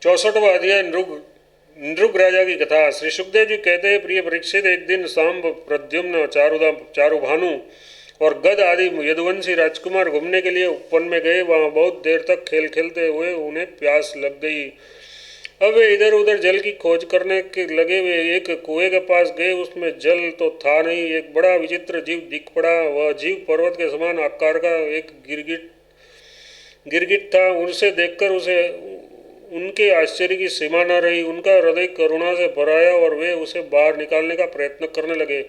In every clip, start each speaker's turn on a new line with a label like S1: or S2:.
S1: 64वां अध्याय नृग राजा की कथा। श्री सुखदेव जी कहते हैं, प्रिय परीक्षित, एक दिन सांब, प्रद्युम्न, चारुभानु और गद आदि यदुवंशी राजकुमार घूमने के लिए वन में गए। वहां बहुत देर तक खेल खेलते हुए उन्हें प्यास लग गई। अब वे इधर उधर जल की खोज करने के लगे। वे एक कुएं के पास गए। उसमें जल तो था नहीं। एक बड़ा विचित्र जीव दिख पड़ा। वह जीव पर्वत के समान आकार का एक गिरगिट था। उसे देखकर उनके आश्चर्य की सीमा न रही। उनका हृदय करुणा से भर आया और वे उसे बाहर निकालने का प्रयत्न करने लगे।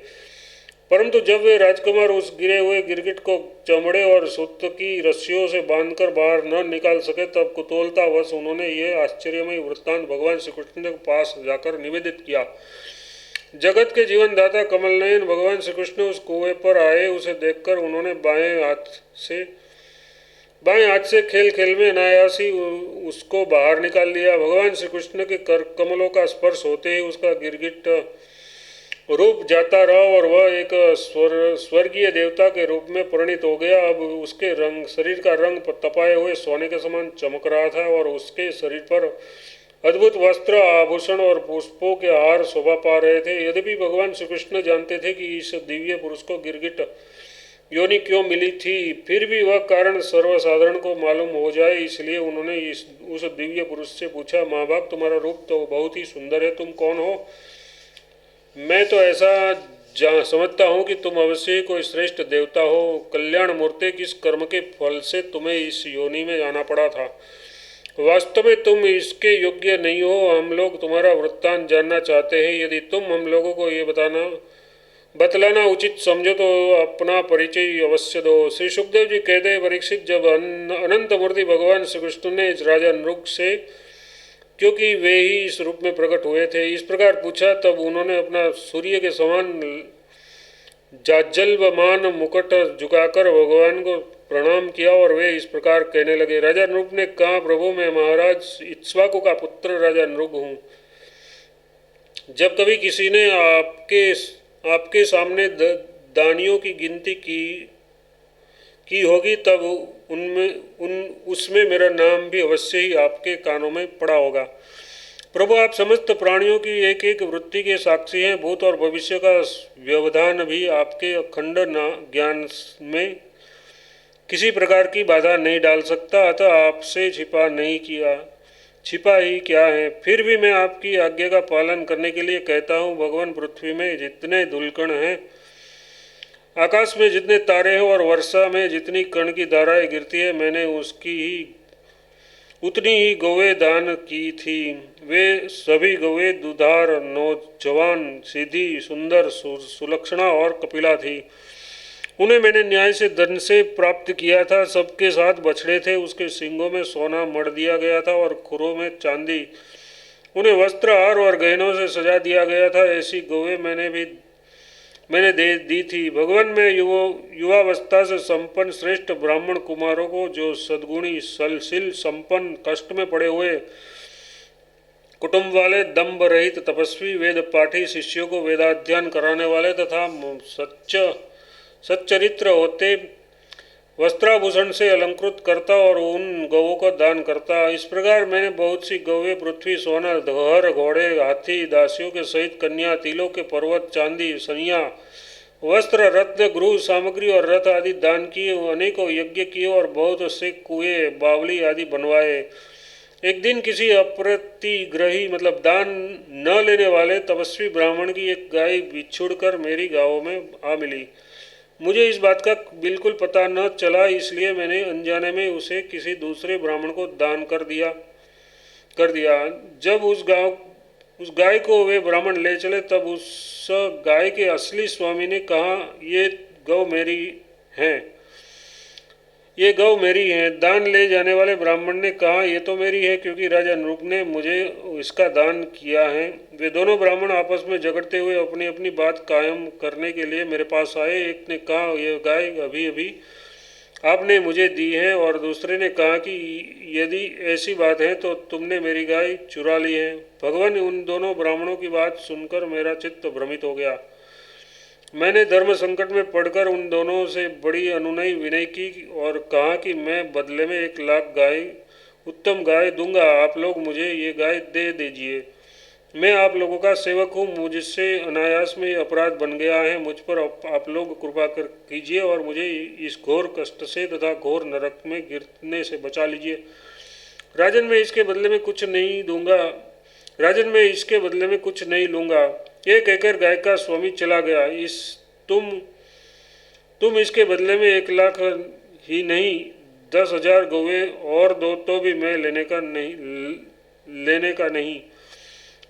S1: परंतु जब वे राजकुमार उस गिरे हुए गिरगिट को चमड़े और सूत की रस्सियों से बांधकर बाहर न निकाल सके, तब कुतूहलतावश उन्होंने यह आश्चर्यमय वृत्तांत भगवान श्री कृष्ण के पास जाकर निवेदित किया। जगत के जीवनदाता कमलनयन भगवान श्री कृष्ण उस कुएं पर आए। उसे देखकर उन्होंने बाएं हाथ से खेल खेल में अनायासी उसको बाहर निकाल लिया। भगवान श्री कृष्ण के कर कमलों का स्पर्श होते ही उसका गिरगिट रूप जाता रहा और वह एक स्वर्गीय देवता के रूप में परिणित हो गया। अब उसके शरीर का रंग तपाए हुए सोने के समान चमक रहा था और उसके शरीर पर अद्भुत वस्त्र, आभूषण और पुष्पों के हार शोभा पा रहे थे। यद्यपि भगवान श्री कृष्ण जानते थे कि इस दिव्य पुरुष को गिरगिट योनि क्यों मिली थी, फिर भी वह कारण सर्वसाधारण को मालूम हो जाए, इसलिए उन्होंने उस दिव्य पुरुष से पूछा, माँ बाप, तुम्हारा रूप तो बहुत ही सुंदर है, तुम कौन हो? मैं तो ऐसा समझता हूँ कि तुम अवश्य कोई श्रेष्ठ देवता हो। कल्याण मूर्ति, किस कर्म के फल से तुम्हें इस योनि में आना पड़ा था? वास्तव में तुम इसके योग्य नहीं हो। हम लोग तुम्हारा वृत्तांत जानना चाहते हैं। यदि तुम हम लोगों को ये बतलाना उचित समझो तो अपना परिचय अवश्य दो। श्री सुखदेव जी कहते हैं, परीक्षित, जब अनंत मूर्ति भगवान श्री कृष्ण ने राजा नृग से, क्योंकि वे ही इस रूप में प्रकट हुए थे, इस प्रकार पूछा, तब उन्होंने अपना सूर्य के समान जाज्वल्यमान मुकुट झुकाकर भगवान को प्रणाम किया और वे इस प्रकार कहने लगे। राजा नृग ने कहा, प्रभु, मैं महाराज इक्ष्वाकु का पुत्र राजा नृग हूँ। जब कभी किसी ने आपके सामने दानियों की गिनती की होगी, तब उसमें मेरा नाम भी अवश्य ही आपके कानों में पड़ा होगा। प्रभु, आप समस्त प्राणियों की एक एक वृत्ति के साक्षी हैं। भूत और भविष्य का व्यवधान भी आपके अखंड ज्ञान में किसी प्रकार की बाधा नहीं डाल सकता, अतः आपसे छिपा ही क्या है। फिर भी मैं आपकी आज्ञा का पालन करने के लिए कहता हूँ। भगवान, पृथ्वी में जितने धूलकण हैं, आकाश में जितने तारे हैं और वर्षा में जितनी कण की धाराएं गिरती है, मैंने उतनी ही गौवें दान की थी। वे सभी गौवें दुधार, नौजवान, सीधी, सुंदर, सुलक्षणा और कपिला थी। उन्हें मैंने न्याय से धन से प्राप्त किया था। सबके साथ बछड़े थे। उसके सींगों में सोना मढ़ दिया गया था और खुरों में चांदी। उन्हें वस्त्र, हार और गहनों से सजा दिया गया था। ऐसी गौवें मैंने दे दी थी। भगवान, मैं युवावस्था से संपन्न श्रेष्ठ ब्राह्मण कुमारों को, जो सद्गुणी, सलशील, संपन्न, कष्ट में पड़े हुए कुटुंब वाले, दम्भ रहित तपस्वी, वेद पाठी शिष्यों को वेदाध्ययन कराने वाले तथा सच्चरित्र होते वस्त्राभूषण से अलंकृत करता और उन गौों को दान करता। इस प्रकार मैंने बहुत सी गौवें, पृथ्वी, सोना, घर, घोड़े, हाथी, दासियों के सहित कन्या, तिलों के पर्वत, चांदी, सनिया, वस्त्र, रत्न, गृह सामग्री और रथ आदि दान किए। अनेकों यज्ञ किए और बहुत से कुएं, बावली आदि बनवाए। एक दिन किसी अप्रतिग्रही मतलब दान न लेने वाले तपस्वी ब्राह्मण की एक गाय बिछुड़कर मेरी गाँव में आ मिली। मुझे इस बात का बिल्कुल पता न चला, इसलिए मैंने अनजाने में उसे किसी दूसरे ब्राह्मण को दान कर दिया। जब उस गाय को वे ब्राह्मण ले चले, तब उस गाय के असली स्वामी ने कहा, ये गौ मेरी है। दान ले जाने वाले ब्राह्मण ने कहा, ये तो मेरी है, क्योंकि राजा नृग ने मुझे इसका दान किया है। वे दोनों ब्राह्मण आपस में झगड़ते हुए अपनी अपनी बात कायम करने के लिए मेरे पास आए। एक ने कहा, यह गाय अभी अभी आपने मुझे दी है, और दूसरे ने कहा कि यदि ऐसी बात है तो तुमने मेरी गाय चुरा ली है। भगवान, उन दोनों ब्राह्मणों की बात सुनकर मेरा चित्त भ्रमित हो गया। मैंने धर्म संकट में पड़कर उन दोनों से बड़ी अनुनय विनय की और कहा कि मैं बदले में 1 लाख गाय उत्तम गाय दूंगा। आप लोग मुझे ये गाय दे दीजिए। मैं आप लोगों का सेवक हूँ, मुझसे अनायास में अपराध बन गया है। मुझ पर आप लोग कृपा कर कीजिए और मुझे इस घोर कष्ट से तथा घोर नरक में गिरने से बचा लीजिए। राजन, मैं इसके बदले में कुछ नहीं दूंगा। राजन, मैं इसके बदले में कुछ नहीं लूँगा। ये कहकर गाय का स्वामी चला गया। तुम इसके बदले में 1 लाख ही नहीं, 10,000 गौवें और दो तो भी मैं लेने का नहीं।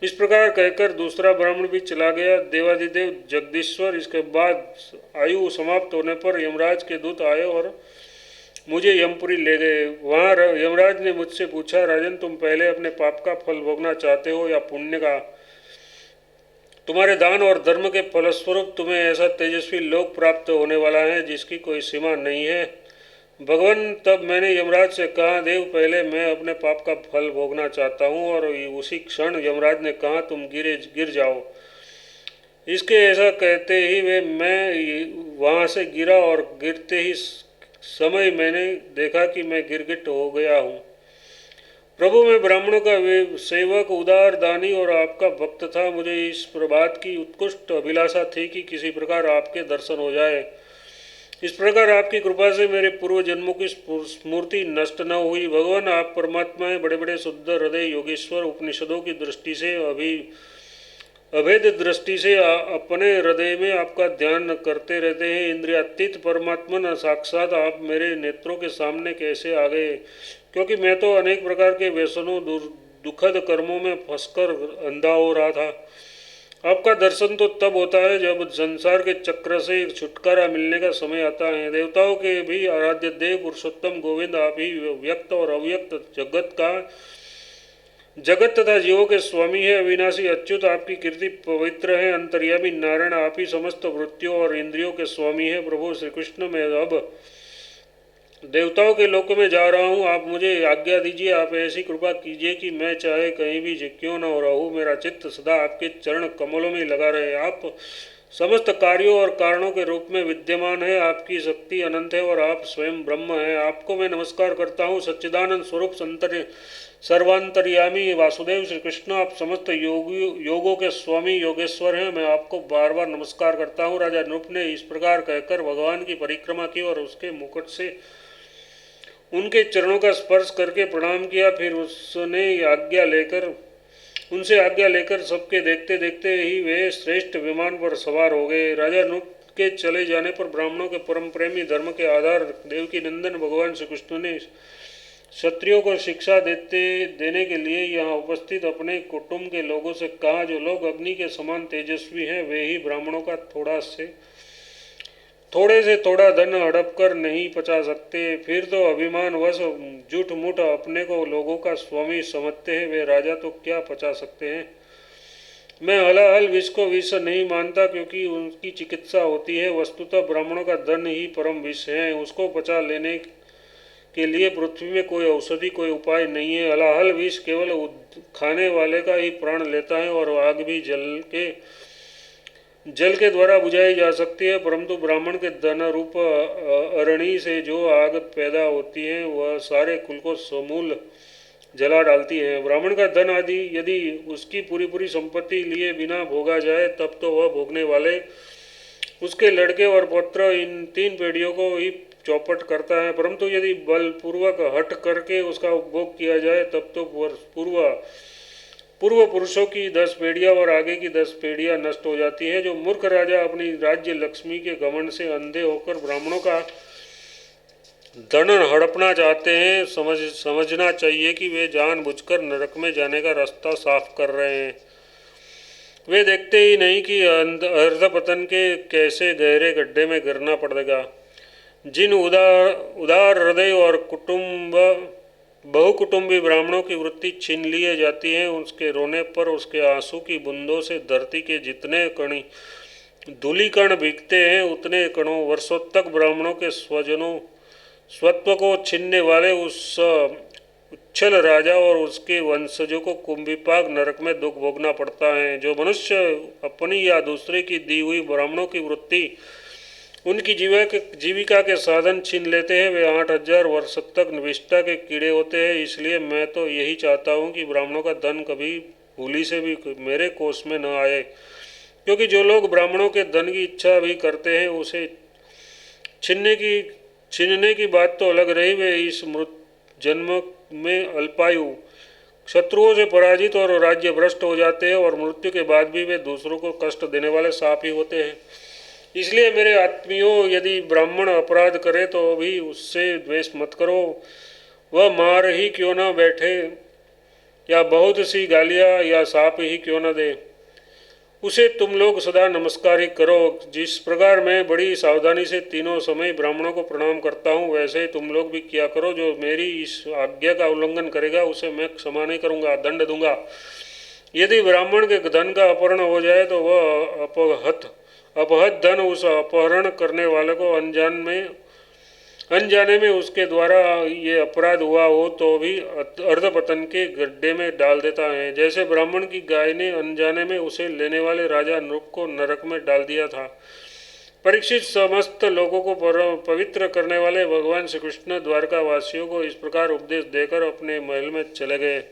S1: इस प्रकार कहकर दूसरा ब्राह्मण भी चला गया। देवाधिदेव जगदीश्वर, इसके बाद आयु समाप्त होने पर यमराज के दूत आए और मुझे यमपुरी ले गए। वहाँ यमराज ने मुझसे पूछा, राजन, तुम पहले अपने पाप का फल भोगना चाहते हो या पुण्य का? तुम्हारे दान और धर्म के फलस्वरूप तुम्हें ऐसा तेजस्वी लोक प्राप्त होने वाला है जिसकी कोई सीमा नहीं है। भगवान, तब मैंने यमराज से कहा, देव, पहले मैं अपने पाप का फल भोगना चाहता हूँ। और उसी क्षण यमराज ने कहा, तुम गिर जाओ। इसके ऐसा कहते ही मैं वहाँ से गिरा और गिरते ही समय मैंने देखा कि मैं गिरगिट हो गया हूँ। प्रभु, मैं ब्राह्मणों का सेवक, उदार, दानी और आपका भक्त था। मुझे इस प्रभात की उत्कृष्ट अभिलाषा थी कि किसी प्रकार आपके दर्शन हो जाए। इस प्रकार आपकी कृपा से मेरे पूर्व जन्मों की स्मृति नष्ट न हुई। भगवान, आप परमात्मा हैं, बड़े बड़े शुद्ध हृदय योगेश्वर, उपनिषदों की दृष्टि से अभेद दृष्टि से अपने हृदय में आपका ध्यान करते रहते हैं। इंद्रियातीत परमात्मा साक्षात आप मेरे नेत्रों के सामने कैसे आ गए? क्योंकि मैं तो अनेक प्रकार के व्यसनों, दुखद कर्मों में फंसकर अंधा हो रहा था। आपका दर्शन तो तब होता है जब संसार के चक्र से छुटकारा मिलने का समय आता है। देवताओं के भी आराध्य देव पुरुषोत्तम गोविंद, आप ही व्यक्त और अव्यक्त जगत तथा जीवों के स्वामी है। अविनाशी अच्युत, आपकी कीर्ति पवित्र है। अंतर्यामी नारायण, आप ही समस्त वृत्तियों और इंद्रियों के स्वामी है। प्रभु श्री कृष्ण, मैं अब देवताओं के लोक में जा रहा हूँ, आप मुझे आज्ञा दीजिए। आप ऐसी कृपा कीजिए कि मैं चाहे कहीं भी क्यों न रहूँ, मेरा चित्त सदा आपके चरण कमलों में लगा रहे। आप समस्त कार्यों और कारणों के रूप में विद्यमान है। आपकी शक्ति अनंत है और आप स्वयं ब्रह्म हैं। आपको मैं नमस्कार करता हूँ। सच्चिदानंद स्वरूप सर्वांतर्यामी वासुदेव श्री कृष्ण, आप समस्त योगों के स्वामी योगेश्वर हैं। मैं आपको बार बार नमस्कार करता हूँ। राजा नृप ने इस प्रकार कहकर भगवान की परिक्रमा की और उसके मुकुट से उनके चरणों का स्पर्श करके प्रणाम किया। फिर उनसे आज्ञा लेकर सबके देखते देखते ही वे श्रेष्ठ विमान पर सवार हो गए। राजा नृप के चले जाने पर ब्राह्मणों के परम प्रेमी, धर्म के आधार, देवकी नंदन भगवान श्री कृष्ण ने क्षत्रियों को शिक्षा देने के लिए यहाँ उपस्थित अपने कुटुंब के लोगों से कहा, जो लोग अग्नि के समान तेजस्वी हैं वे ही ब्राह्मणों का थोड़े से थोड़ा धन हड़प कर नहीं पचा सकते। फिर तो अभिमान वश झूठ मूठ अपने को लोगों का स्वामी समझते हैं, वे राजा तो क्या पचा सकते हैं। मैं हलाहल विष को विष नहीं मानता, क्योंकि उनकी चिकित्सा होती है। वस्तुतः ब्राह्मणों का धन ही परम विष है। उसको पचा लेने के लिए पृथ्वी में कोई औषधि, कोई उपाय नहीं है। हलाहल विष केवल खाने वाले का ही प्राण लेता है और आग भी जल के द्वारा बुझाई जा सकती है, परंतु ब्राह्मण के धन रूप अरणि से जो आग पैदा होती है वह सारे कुल को समूल जला डालती है। ब्राह्मण का धन आदि यदि उसकी पूरी संपत्ति लिए बिना भोगा जाए तब तो वह भोगने वाले, उसके लड़के और पुत्र इन 3 पीढ़ियों को ही चौपट करता है। परंतु यदि बलपूर्वक हट करके उसका उपभोग किया जाए तब तो पूर्व पुरुषों की 10 पीढ़ियाँ और आगे की 10 पीढ़ियाँ नष्ट हो जाती है। जो मूर्ख राजा अपनी राज्य लक्ष्मी के घमंड से अंधे होकर ब्राह्मणों का धन हड़पना चाहते हैं, समझना चाहिए कि वे जानबूझकर नरक में जाने का रास्ता साफ कर रहे हैं। वे देखते ही नहीं कि अर्धपतन के कैसे गहरे गड्ढे में गिरना पड़ेगा। जिन उदार हृदय और बहुकुटुंबी ब्राह्मणों की वृत्ति छीन लिए जाती है, उसके रोने पर उसके आंसू की बूंदों से धरती के जितने धूलिकण भीगते हैं, उतने कणों वर्षों तक ब्राह्मणों के स्वत्व को छीनने वाले उस उच्छल राजा और उसके वंशजों को कुंभिपाक नरक में दुख भोगना पड़ता है। जो मनुष्य अपनी या दूसरे की दी हुई ब्राह्मणों की वृत्ति उनकी जीविका के साधन छीन लेते हैं। वे 8,000 वर्ष तक निविष्ठा के कीड़े होते हैं। इसलिए मैं तो यही चाहता हूँ कि ब्राह्मणों का धन कभी भूली से भी मेरे कोष में न आए, क्योंकि जो लोग ब्राह्मणों के धन की इच्छा भी करते हैं उसे छीनने की बात तो अलग रही, वे इस मृत जन्म में अल्पायु शत्रुओं से पराजित और राज्य भ्रष्ट हो जाते हैं, और मृत्यु के बाद भी वे दूसरों को कष्ट देने वाले सांप ही होते हैं। इसलिए मेरे आत्मियों, यदि ब्राह्मण अपराध करे तो भी उससे द्वेष मत करो। वह मार ही क्यों न बैठे या बहुत सी गालियाँ या साप ही क्यों न दे, उसे तुम लोग सदा नमस्कार ही करो। जिस प्रकार मैं बड़ी सावधानी से तीनों समय ब्राह्मणों को प्रणाम करता हूँ, वैसे ही तुम लोग भी किया करो। जो मेरी इस आज्ञा का उल्लंघन करेगा उसे मैं क्षमा नहीं करूँगा, दंड दूंगा। यदि ब्राह्मण के धन का अपहरण हो जाए तो वह अपहत धन उस अपहरण करने वाले को अनजाने में उसके द्वारा ये अपराध हुआ हो तो भी अर्धपतन के गड्ढे में डाल देता है, जैसे ब्राह्मण की गाय ने अनजाने में उसे लेने वाले राजा नृप को नरक में डाल दिया था। परीक्षित समस्त लोगों को पवित्र करने वाले भगवान श्री कृष्ण द्वारका वासियों को इस प्रकार उपदेश देकर अपने महल में चले गए।